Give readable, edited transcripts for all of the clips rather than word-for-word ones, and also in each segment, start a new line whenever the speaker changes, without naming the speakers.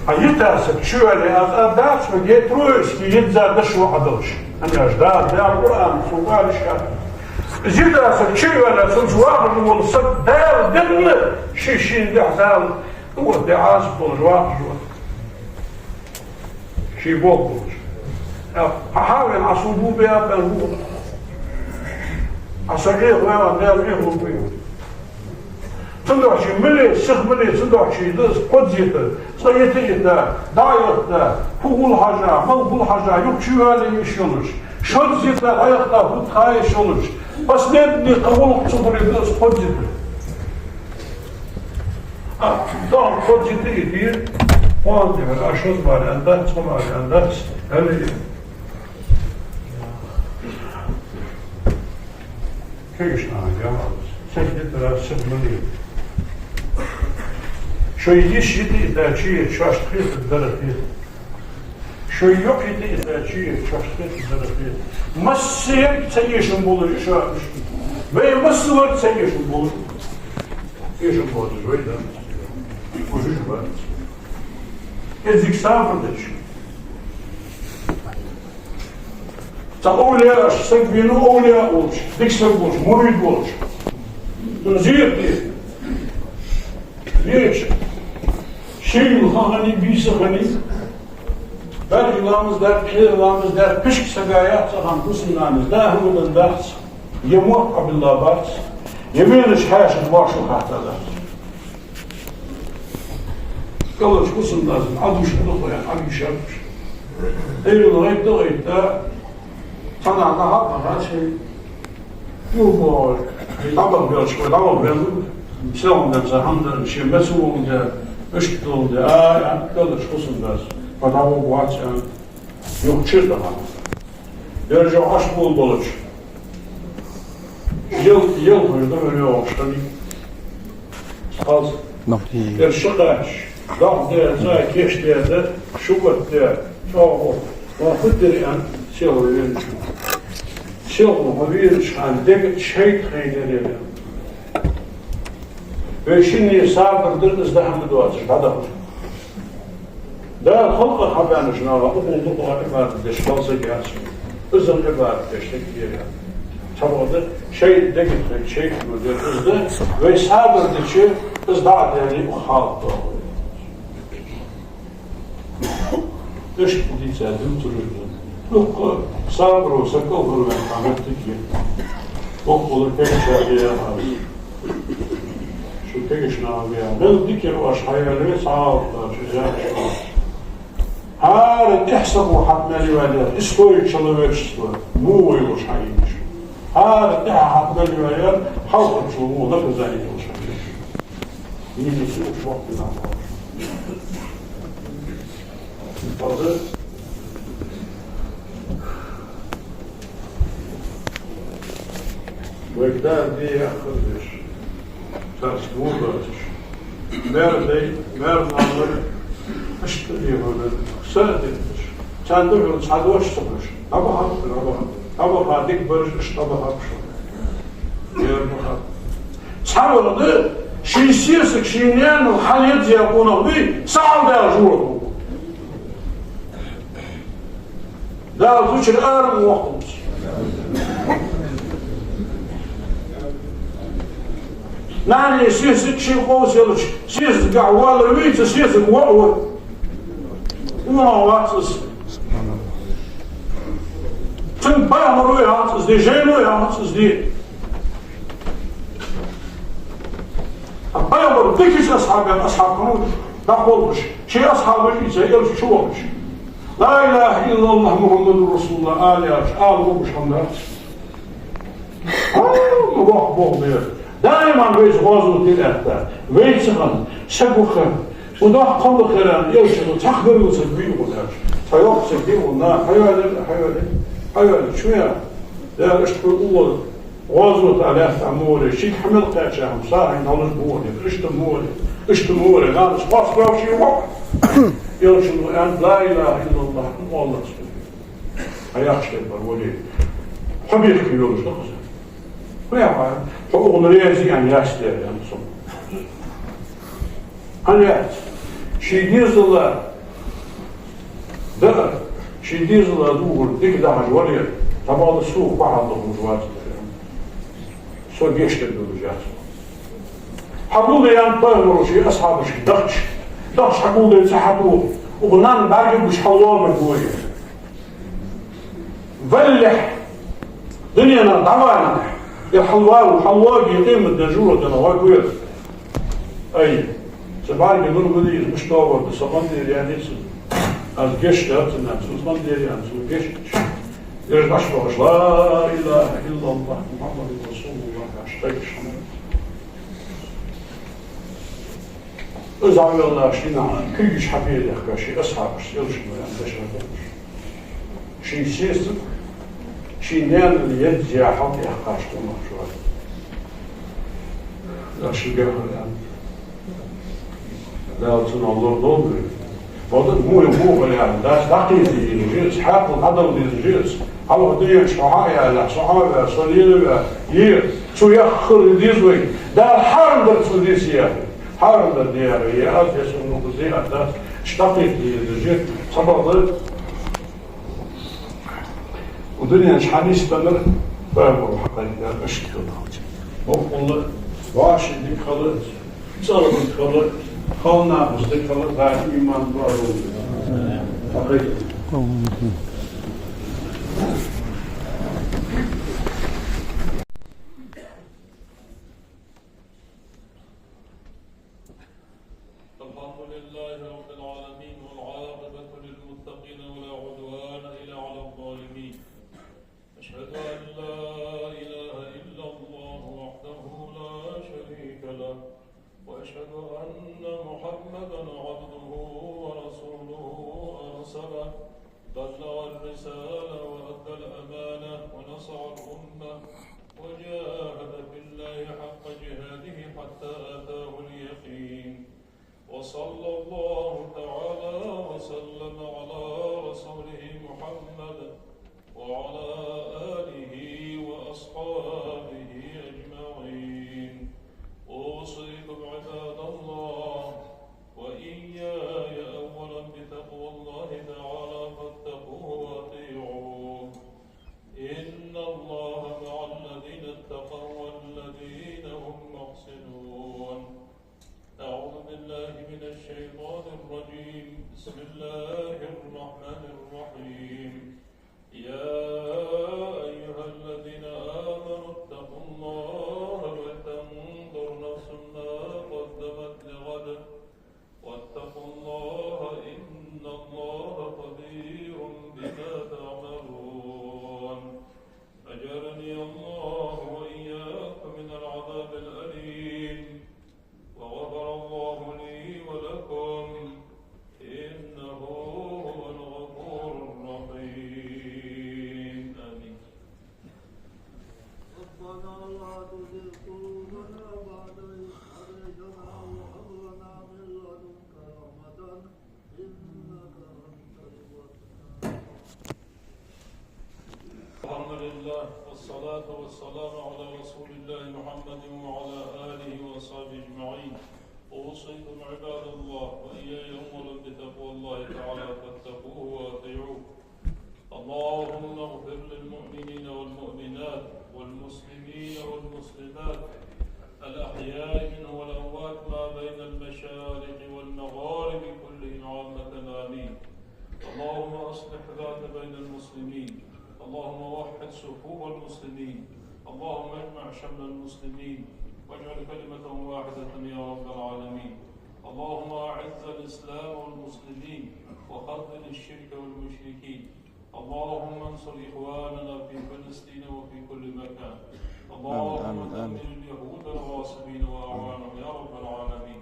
يتاسك شو اللي أدرس وجيت رويس كي يتزاد شو عدلش أنا أجداد ده القرآن سوالش كان يتاسك شو اللي سوالش والصد دار دم شيء ده حسال هو ده عاصف والجواب شيء بوقش حاول عصوبه بيا بالبوق عصاقيه وين دار إيه وبيه صندوق شيء ملي سخ ملي صندوق شيء ده قد زيته صيته ده دايق ده فوق الحاجة فوق الحاجة يكشوا عليه يشونش شد زيته أيقظه بتخاي يشونش بس نبني قبول صبري ده قد زيته دام قد زيته يدير وانت بالأشهر بعد أن تحصل على أن تحصل هل كيش نعم يا سجدت على السبمني شو يشتي إذا شيء شاش خيط الدرجة شو يقتي إذا شيء شاش خيط الدرجة مسير تسيشن بولي شاش بي مسور تسيشن بولي تسيشن بولي جويدا وجوج بعد إذيك سافردش تأولياء سنبينو أولياء أولش ديك سنبولش مريد أولش تنزير دي ليش شيء الخاني بيسخني بل لامز در كير لامز در بشك سجايات سخان كسم لامز ده هم الدرس يموت قبل الله بارس يمينش حاش الواشو حتى ده قالش كسم لازم عدو شدخو يعني عدو شابش ايو لغاية دغيت ده صنع نهار هذا شيء يوم طبعا بيرش طبعا بيرش سلام ده زهند شيء مسؤول ده اشتغل ده يعني كلش خصم بس فداو بواتس يعني يوكشر ده يرجع عشبول بولش يل هذا هو شغلي خلاص الشقاش ده زي كيش ده شو ده شو وفدر يعني شغل شغل ما بيرش عن دقت شيء خير بيشيني صابر دل ازدحم دواتش هذا هو ده الخلق الحبان شنو أقول لكم عبارة دش خلص جالس إذن عبارة دش تكبير تبغى شيء دقيق شيء مدير إذن ويصابر دش إزداد يعني وخاط دش بدي تساعدهم تريدون لو صابر وسكوا هو عملت كذي وقول كيف شايف شو تيجي نعمل بل ذكر وأشحياء ليس عارض جزاء هذا تحسبوا حتى لوالد اسكوي شلويش مو يوش حيش هذا تحسب حتى لوالد حاول شو مو ذاك زي يوش حيش يجي يسوق وقت نعمل هذا وكذا دي أخذش تسموباتش مردي مرد اشتري هذا سادتش تندور صادوش صبش أبغى هذيك برج اشتبه أبشر يا مخاط صار ده شيء سياسك شيء نيان وحاليات زي أقوله بي صعب ده جوه ده زوج الأرض وقت نعني سياسك شيء قوس يلش سياسك عوال ربيت سياسك وقوة وما واتس تنبأ مروي هاتس دي جينو هاتس دي أبا يمر ديكيش أصحاب كنوش دقولش شيء أصحابك يسيرش شوش لا إله إلا الله محمد رسول الله آلياش آل محمد مباح بوغ بير دائما بيش غازو تلاتة ويتسخن شبخن وده قبل خيران يوشن تخبر يوسف بيقولهاش فيوقسك بيقولنا حيوالي شوية لا اشتر الله غازو تلاتة موري شيك حمل قاتشاهم صاحي نالش بوري اشتر موري نالش باس باوشي وقت يوشن لا إله إلا الله والله سبحانه هياش كبر وليه حبيك يوش نقصه ويا حقوق الرئاسي يعني ياشتري يعني صم Hani şidizler da şidizler doğru dik daha var ya tamam su bağlı olacak. So geçti olacak. حقول يعني طيب وشي أصحاب شي دخش حقول يتسحبوا وغنان باقي مش حوار من قوية فلح دنيانا دعوانا الحوار وحوار يقيم الدجورة دنوا قوية أي سبعي يقولوا بدي مش طاور بسمان دي يعني از جشت هاتنا سوزمان دي يعني سو جشت يرجع شباش لا إله إلا الله محمد رسول الله عشتاق شمال أزعل الله شينا كلش حبيب يا شيء أصحاب يلش ما ينتشر شيء سيس شيء نان اللي يدي حط يحقاش تما شوية لا شيء قال يعني لا تنا الله نور وده مو يعني ده دقيق الجيش حاط العدل الجيش على ودي شعاع لا شعاع صليل يير شو يأخر الديزوي ده الحرب السوديسية حارب الدياريات يسمونه بزيادة اشتقيت للجيت صبرت ودنيا شحال يستمر فاهموا الحقيقة اشتغل والله واش ديك خلط صارت خلط خلنا بس ديك خلط هاي إيمان بارو حقيقة
وأشهد أن محمدا عبده ورسوله أرسله بلغ الرسالة وأدى الأمانة ونصر الأمة وجاهد في الله حق جهاده حتى أتاه اليقين وصلى الله تعالى وسلم على رسوله محمد وعلى آله وأصحابه أجمعين أوصيكم عباد الله وإياي أولا بتقوى الله تعالى فاتقوه وأطيعوه إن الله مع الذين اتقوا والذين هم محسنون أعوذ بالله من الشيطان الرجيم بسم الله الرحمن الرحيم يا أيها الذين آمنوا اتقوا الله ولتنظر نفس ما قدمت لغد واتقوا الله إن الله خبير بما تعملون أجرني الله وإياكم من العذاب الأليم وغفر الله لي ولكم إنه هو الغفور الرحيم آمين.
ربنا لا تزغ قلوبنا بعد إذ هديتنا وهب لنا من لدنك رحمة إنك أنت الوهاب.
الحمد لله والصلاة والسلام على رسول الله محمد وعلى آله وصحبه أجمعين. أوصيكم عباد الله وإياي أولا بتقوى الله تعالى فاتقوه وأطيعوه. اللهم اغفر للمؤمنين والمؤمنات والمسلمين والمسلمات الأحياء منهم والأموات ما بين المشارق والمغارب كلهم عامة آمين. اللهم أصلح ذات بين المسلمين. اللهم وحد صفوف المسلمين. اللهم اجمع شمل المسلمين واجعل كلمتهم واحدة يا رب العالمين. اللهم أعز الإسلام والمسلمين وخذل الشرك والمشركين. اللهم انصر إخواننا في فلسطين وفي كل مكان. اللهم دمر اليهود الغاصبين وأعوانهم يا رب العالمين.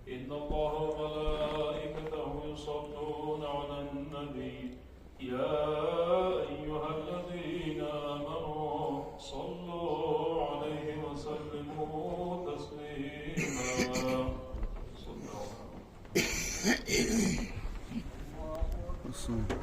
إن الله وملائكته يصلون على النبي يا أيها الذين آمنوا صلوا عليه وسلموا تسليما. صلى الله عليه وسلم.